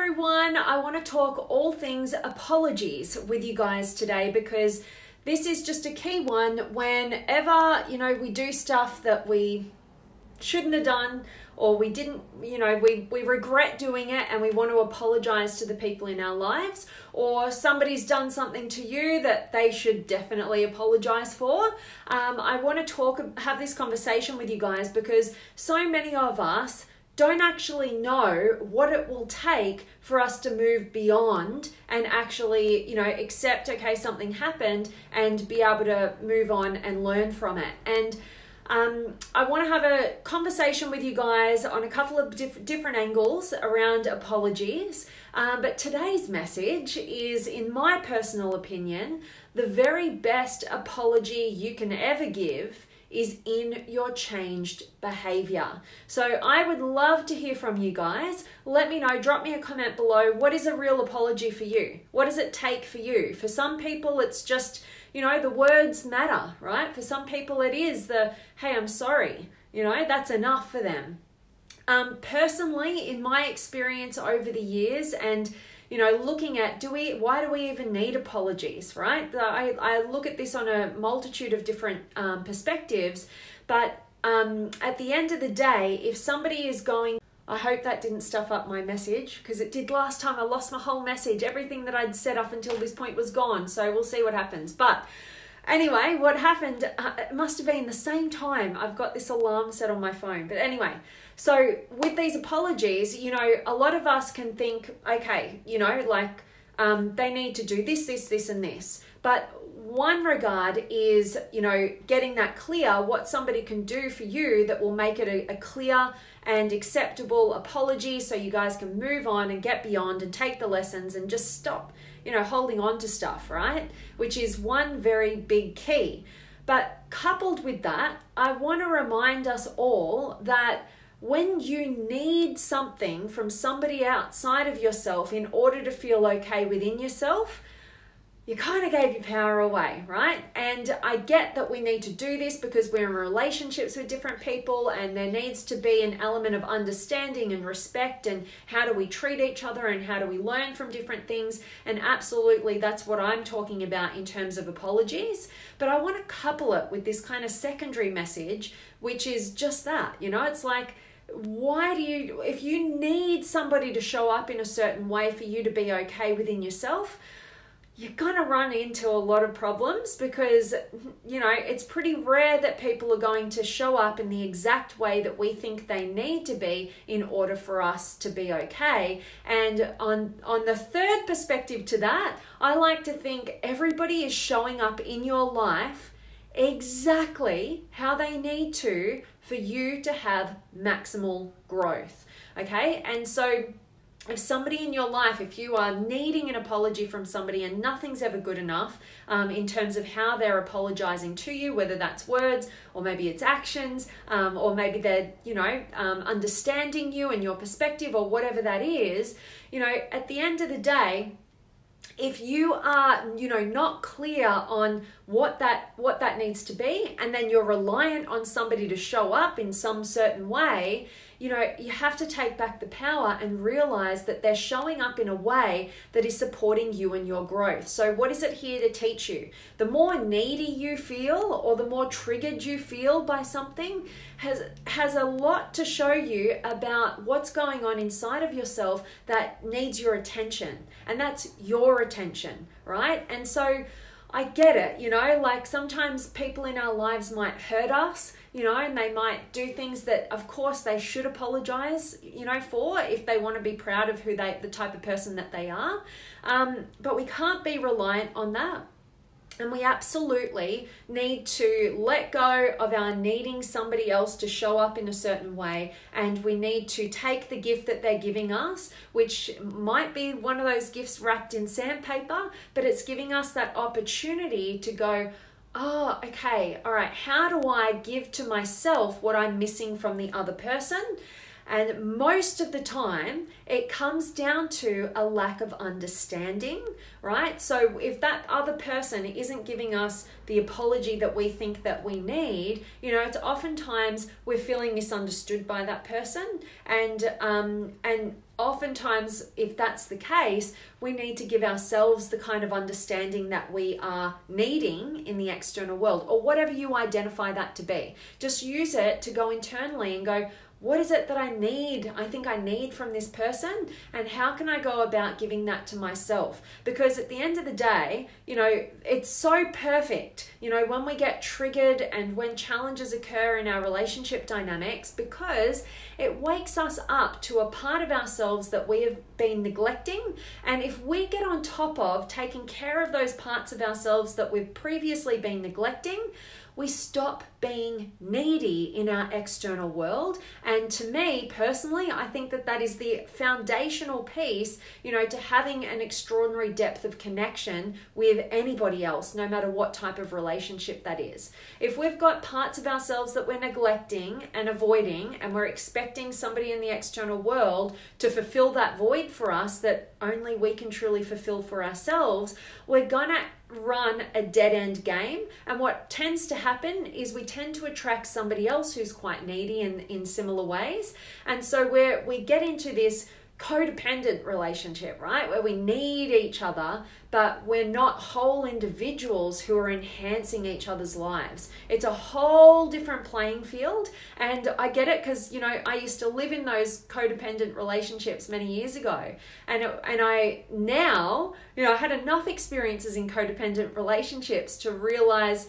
everyone. I want to talk all things apologies with you guys today because this is just a key one. Whenever, we do stuff that we shouldn't have done, or we didn't, we regret doing it and we want to apologize to the people in our lives, or somebody's done something to you that they should definitely apologize for. I want to have this conversation with you guys because so many of us don't actually know what it will take for us to move beyond and actually, accept, okay, something happened, and be able to move on and learn from it. And I want to have a conversation with you guys on a couple of different angles around apologies. But today's message is, in my personal opinion, the very best apology you can ever give is in your changed behavior. So I would love to hear from you guys. Let me know, drop me a comment below. What is a real apology for you? What does it take for you? For some people, it's just, the words matter, right? For some people, it is the, hey, I'm sorry. That's enough for them. Personally, in my experience over the years and looking at why do we even need apologies, right? I look at this on a multitude of different perspectives, but at the end of the day, if somebody is going, I hope that didn't stuff up my message, because it did last time. I lost my whole message. Everything that I'd said up until this point was gone, so we'll see what happens. But anyway, what happened, it must have been the same time. I've got this alarm set on my phone. But anyway, so with these apologies, a lot of us can think, okay, they need to do this, this, this, and this. But one regard is, getting that clear, what somebody can do for you that will make it a clear and acceptable apology so you guys can move on and get beyond and take the lessons and just stop, holding on to stuff, right? Which is one very big key. But coupled with that, I want to remind us all that when you need something from somebody outside of yourself in order to feel okay within yourself, you kind of gave your power away, right? And I get that we need to do this because we're in relationships with different people and there needs to be an element of understanding and respect and how do we treat each other and how do we learn from different things. And absolutely, that's what I'm talking about in terms of apologies. But I want to couple it with this kind of secondary message, which is just that, it's like, if you need somebody to show up in a certain way for you to be okay within yourself, you're going to run into a lot of problems because, it's pretty rare that people are going to show up in the exact way that we think they need to be in order for us to be okay. And on the third perspective to that, I like to think everybody is showing up in your life exactly how they need to for you to have maximal growth. Okay? And so if somebody in your life, if you are needing an apology from somebody and nothing's ever good enough in terms of how they're apologizing to you, whether that's words or maybe it's actions, or maybe they're, understanding you and your perspective or whatever that is, at the end of the day, if you are, not clear on what that needs to be, and then you're reliant on somebody to show up in some certain way, you have to take back the power and realize that they're showing up in a way that is supporting you and your growth. So what is it here to teach you? The more needy you feel or the more triggered you feel by something has a lot to show you about what's going on inside of yourself that needs your attention. And that's your attention, right? And so I get it, like sometimes people in our lives might hurt us, and they might do things that of course they should apologize, for if they want to be proud of the type of person that they are. But we can't be reliant on that. And we absolutely need to let go of our needing somebody else to show up in a certain way. And we need to take the gift that they're giving us, which might be one of those gifts wrapped in sandpaper, but it's giving us that opportunity to go, oh, okay, all right, how do I give to myself what I'm missing from the other person? And most of the time, it comes down to a lack of understanding, right? So if that other person isn't giving us the apology that we think that we need, you know, it's oftentimes we're feeling misunderstood by that person. And oftentimes, if that's the case, we need to give ourselves the kind of understanding that we are needing in the external world, or whatever you identify that to be. Just use it to go internally and go, what is it that I need? I think I need from this person, and how can I go about giving that to myself? Because at the end of the day, you know, it's so perfect, you know, when we get triggered and when challenges occur in our relationship dynamics, because it wakes us up to a part of ourselves that we have been neglecting. And if we get on top of taking care of those parts of ourselves that we've previously been neglecting, we stop being needy in our external world. And to me personally, I think that that is the foundational piece, you know, to having an extraordinary depth of connection with anybody else, no matter what type of relationship that is. If we've got parts of ourselves that we're neglecting and avoiding, and we're expecting somebody in the external world to fulfill that void for us that only we can truly fulfill for ourselves, we're gonna run a dead-end game. And what tends to happen is we tend to attract somebody else who's quite needy in similar ways. And so we get into this codependent relationship, right? Where we need each other, but we're not whole individuals who are enhancing each other's lives. It's a whole different playing field. And I get it because, you know, I used to live in those codependent relationships many years ago. And I now, you know, I had enough experiences in codependent relationships to realize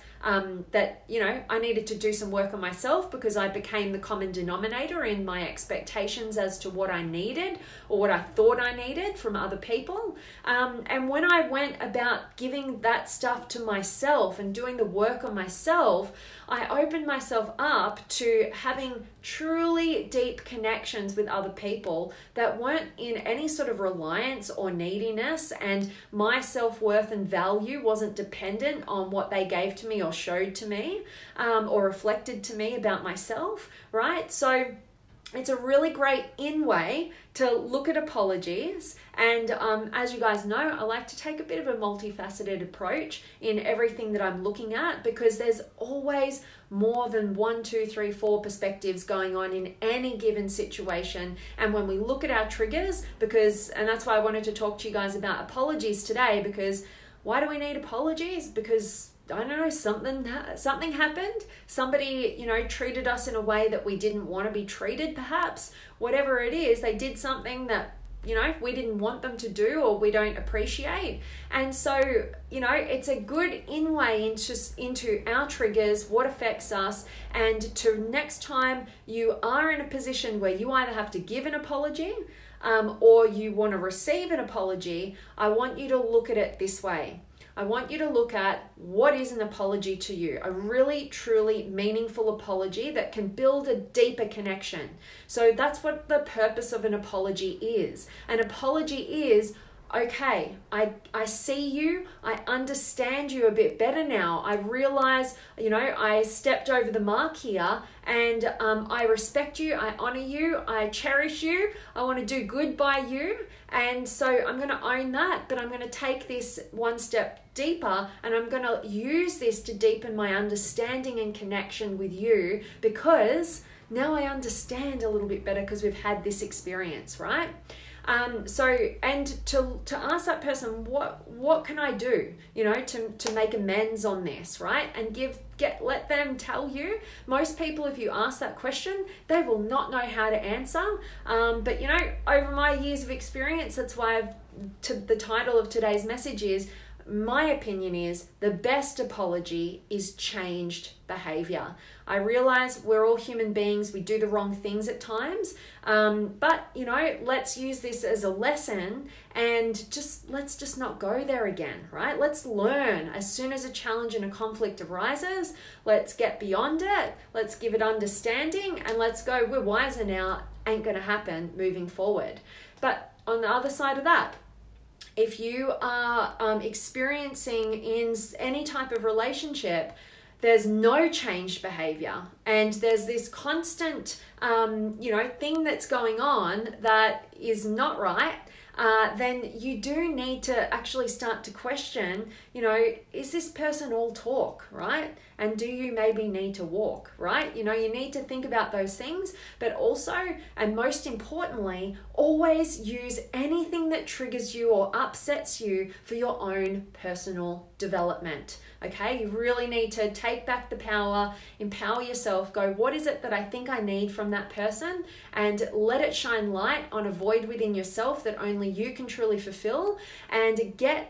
that, you know, I needed to do some work on myself, because I became the common denominator in my expectations as to what I needed or what I thought I needed from other people. And when I went about giving that stuff to myself and doing the work on myself, I opened myself up to having truly deep connections with other people that weren't in any sort of reliance or neediness, and my self-worth and value wasn't dependent on what they gave to me or showed to me or reflected to me about myself, right? So it's a really great way to look at apologies. And as you guys know, I like to take a bit of a multifaceted approach in everything that I'm looking at, because there's always more than 1, 2, 3, 4 perspectives going on in any given situation. And when we look at our triggers, and that's why I wanted to talk to you guys about apologies today, because why do we need apologies? Because I don't know, something happened. Somebody, you know, treated us in a way that we didn't want to be treated, perhaps. Whatever it is, they did something that, you know, we didn't want them to do or we don't appreciate. And so, you know, it's a good inway into our triggers, what affects us, and to next time you are in a position where you either have to give an apology or you want to receive an apology, I want you to look at it this way. I want you to look at what is an apology to you, a really, truly meaningful apology that can build a deeper connection. So that's what the purpose of an apology is. An apology is, okay, I see you, I understand you a bit better now. I realize, you know, I stepped over the mark here, and I respect you, I honor you, I cherish you, I want to do good by you. And so I'm going to own that, but I'm going to take this one step deeper, and I'm going to use this to deepen my understanding and connection with you, because now I understand a little bit better because we've had this experience, right? And to ask that person, what can I do, you know, to make amends on this, right? And let them tell you. Most people, if you ask that question, they will not know how to answer. But you know, over my years of experience, that's why the title of today's message is, my opinion is, the best apology is changed behavior. I realize we're all human beings. We do the wrong things at times. But, you know, let's use this as a lesson, and let's just not go there again, right? Let's learn. As soon as a challenge and a conflict arises, let's get beyond it. Let's give it understanding, and let's go, we're wiser now, ain't going to happen moving forward. But on the other side of that, if you are experiencing in any type of relationship there's no changed behavior and there's this constant, thing that's going on that is not right, then you do need to actually start to question, is this person all talk, right? And do you maybe need to walk, right? You need to think about those things, but also, and most importantly, always use anything that triggers you or upsets you for your own personal development. Okay, you really need to take back the power, empower yourself, go, what is it that I think I need from that person? And let it shine light on a void within yourself that only you can truly fulfill, and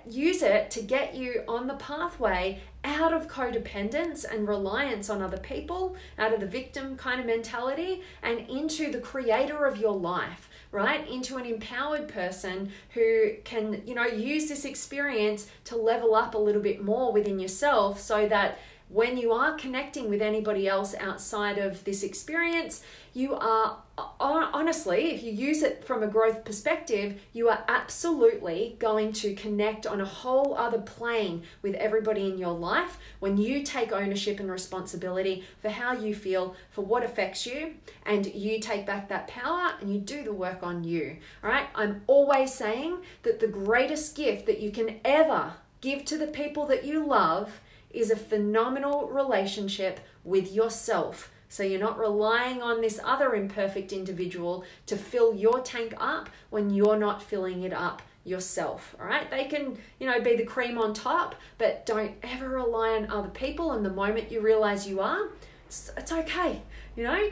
use it to get you on the pathway out of codependence and reliance on other people, out of the victim kind of mentality, and into the creator of your life, right? Into an empowered person who can, use this experience to level up a little bit more within yourself, so that when you are connecting with anybody else outside of this experience, you are, honestly, if you use it from a growth perspective, you are absolutely going to connect on a whole other plane with everybody in your life when you take ownership and responsibility for how you feel, for what affects you, and you take back that power and you do the work on you. All right? I'm always saying that the greatest gift that you can ever give to the people that you love is a phenomenal relationship with yourself. So you're not relying on this other imperfect individual to fill your tank up when you're not filling it up yourself. All right? They can, be the cream on top, but don't ever rely on other people. And the moment you realize you are, it's okay.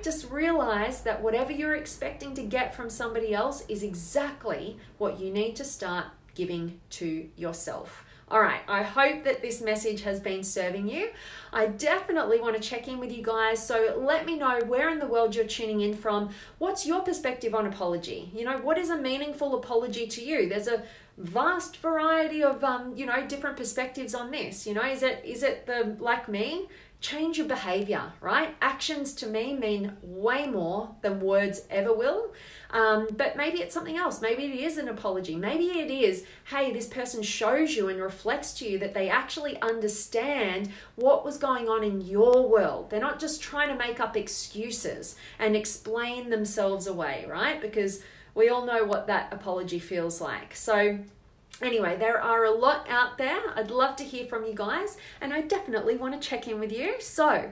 Just realize that whatever you're expecting to get from somebody else is exactly what you need to start giving to yourself. All right, I hope that this message has been serving you. I definitely want to check in with you guys. So let me know where in the world you're tuning in from. What's your perspective on apology? What is a meaningful apology to you? There's a vast variety of, different perspectives on this. Is it the, like me, change your behavior, right? Actions to me mean way more than words ever will. But maybe it's something else. Maybe it is an apology. Maybe it is, hey, this person shows you and reflects to you that they actually understand what was going on in your world. They're not just trying to make up excuses and explain themselves away, right? Because we all know what that apology feels like. So anyway, there are a lot out there. I'd love to hear from you guys, and I definitely want to check in with you. So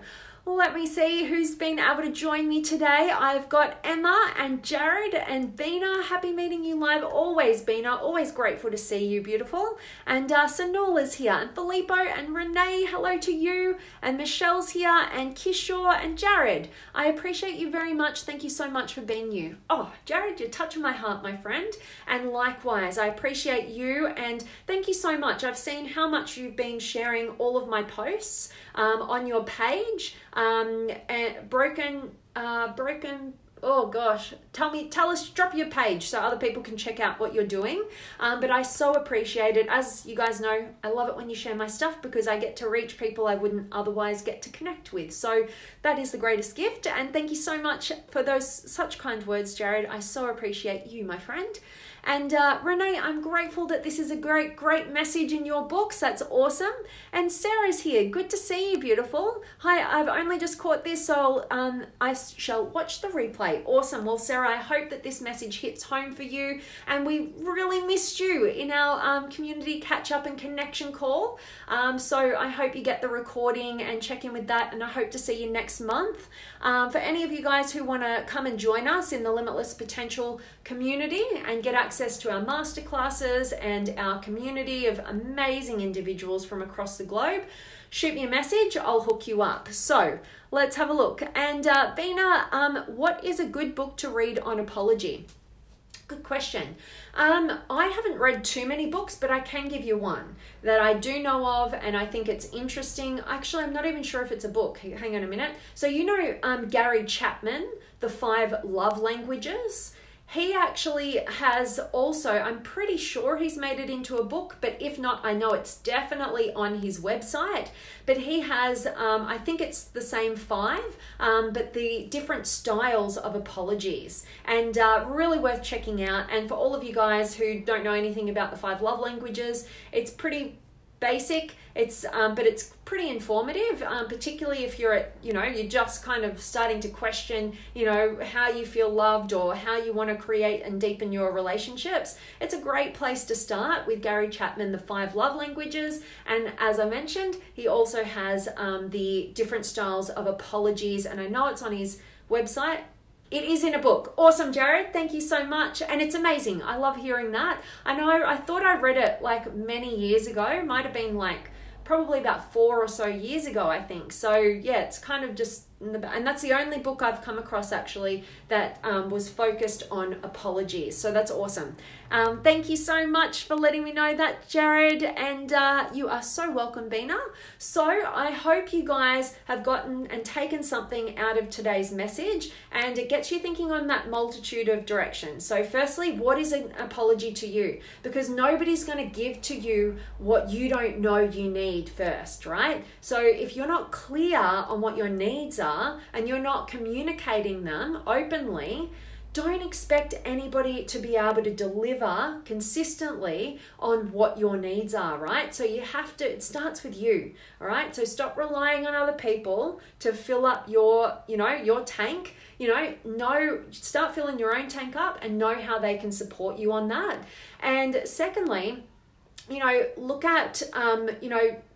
let me see who's been able to join me today. I've got Emma and Jared and Bina. Happy meeting you live. Always, Bina. Always grateful to see you, beautiful. And Sanul is here. And Filippo and Renee, hello to you. And Michelle's here. And Kishore and Jared. I appreciate you very much. Thank you so much for being you. Oh, Jared, you're touching my heart, my friend. And likewise, I appreciate you. And thank you so much. I've seen how much you've been sharing all of my posts on your page. And broken, oh gosh, tell us, drop your page so other people can check out what you're doing. But I so appreciate it. As you guys know, I love it when you share my stuff because I get to reach people I wouldn't otherwise get to connect with. So that is the greatest gift. And thank you so much for those such kind words, Jared. I so appreciate you, my friend. And Renee, I'm grateful that this is a great message in your books. That's awesome. And Sarah's here. Good to see you, beautiful. Hi, I've only just caught this, so I shall watch the replay. Awesome. Well, Sarah, I hope that this message hits home for you. And we really missed you in our community catch-up and connection call. So I hope you get the recording and check in with that. And I hope to see you next month. For any of you guys who want to come and join us in the Limitless Potential community and get access to our masterclasses and our community of amazing individuals from across the globe, shoot me a message, I'll hook you up. So let's have a look. And Bina, what is a good book to read on apology? Good question. I haven't read too many books, but I can give you one that I do know of and I think it's interesting. Actually, I'm not even sure if it's a book. Hang on a minute. So you know Gary Chapman, The 5 Love Languages? He actually has also, I'm pretty sure he's made it into a book, but if not, I know it's definitely on his website. But he has, I think it's the same 5, but the different styles of apologies, and really worth checking out. And for all of you guys who don't know anything about the 5 love languages, it's pretty basic. But it's pretty informative, particularly if you're you're just kind of starting to question, how you feel loved or how you want to create and deepen your relationships. It's a great place to start with Gary Chapman, the 5 love languages. And as I mentioned, he also has the different styles of apologies. And I know it's on his website. It is in a book. Awesome, Jared. Thank you so much. And it's amazing. I love hearing that. I thought I read it like many years ago. Might have been like probably about 4 or so years ago, I think. So yeah, it's kind of just and that's the only book I've come across actually that was focused on apologies. So that's awesome. Thank you so much for letting me know that, Jared, and you are so welcome, Bina. So I hope you guys have gotten and taken something out of today's message, and it gets you thinking on that multitude of directions. So firstly, what is an apology to you? Because nobody's going to give to you what you don't know you need first, right? So if you're not clear on what your needs are and you're not communicating them openly, don't expect anybody to be able to deliver consistently on what your needs are, right? So it starts with you, all right? So stop relying on other people to fill up your tank. Start filling your own tank up and know how they can support you on that. And secondly, look at,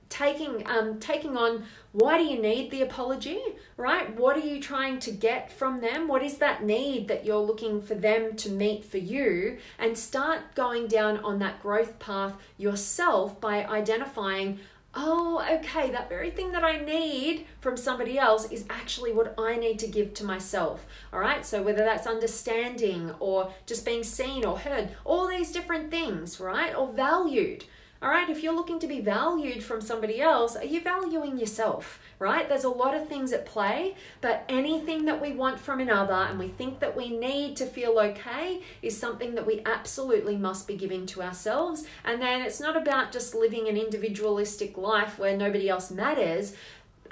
taking on, why do you need the apology, right? What are you trying to get from them? What is that need that you're looking for them to meet for you? And start going down on that growth path yourself by identifying, oh, okay, that very thing that I need from somebody else is actually what I need to give to myself. All right. So whether that's understanding or just being seen or heard, all these different things, right? Or valued. All right, if you're looking to be valued from somebody else, are you valuing yourself, right? There's a lot of things at play, but anything that we want from another and we think that we need to feel okay is something that we absolutely must be giving to ourselves. And then it's not about just living an individualistic life where nobody else matters.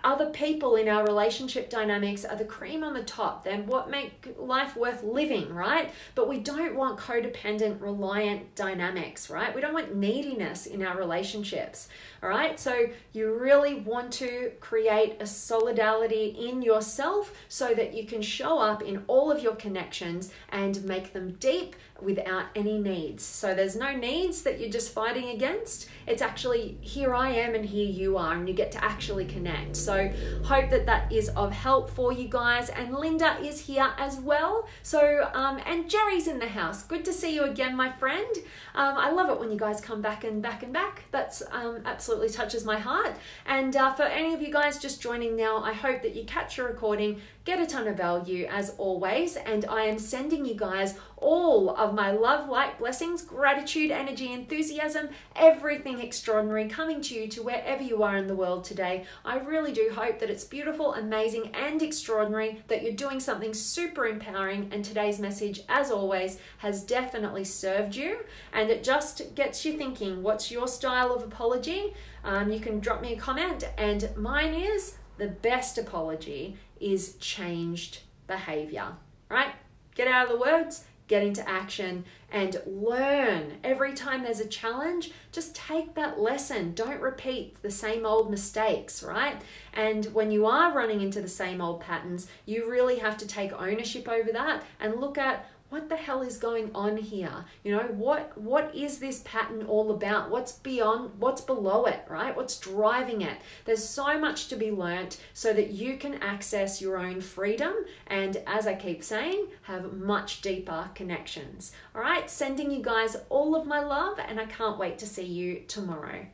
Other people in our relationship dynamics are the cream on the top. They're what make life worth living, right? But we don't want codependent, reliant dynamics, right? We don't want neediness in our relationships, all right? So you really want to create a solidarity in yourself so that you can show up in all of your connections and make them deep without any needs. So there's no needs that you're just fighting against. It's actually, here I am and here you are, and you get to actually connect. So hope that is of help for you guys. And Linda is here as well. So, and Jerry's in the house. Good to see you again, my friend. I love it when you guys come back and back and back. That's absolutely touches my heart. And for any of you guys just joining now, I hope that you catch your recording, get a ton of value as always. And I am sending you guys all of my love, light, blessings, gratitude, energy, enthusiasm, everything extraordinary coming to you to wherever you are in the world today. I really do hope that it's beautiful, amazing, and extraordinary, that you're doing something super empowering. And today's message, as always, has definitely served you. And it just gets you thinking, what's your style of apology? You can drop me a comment. And mine is, the best apology is changed behavior, right? Get out of the words, get into action, and learn. Every time there's a challenge, just take that lesson. Don't repeat the same old mistakes, right? And when you are running into the same old patterns, you really have to take ownership over that and look at, what the hell is going on here? What is this pattern all about? What's below it, right? What's driving it? There's so much to be learnt so that you can access your own freedom and, as I keep saying, have much deeper connections. All right, sending you guys all of my love, and I can't wait to see you tomorrow.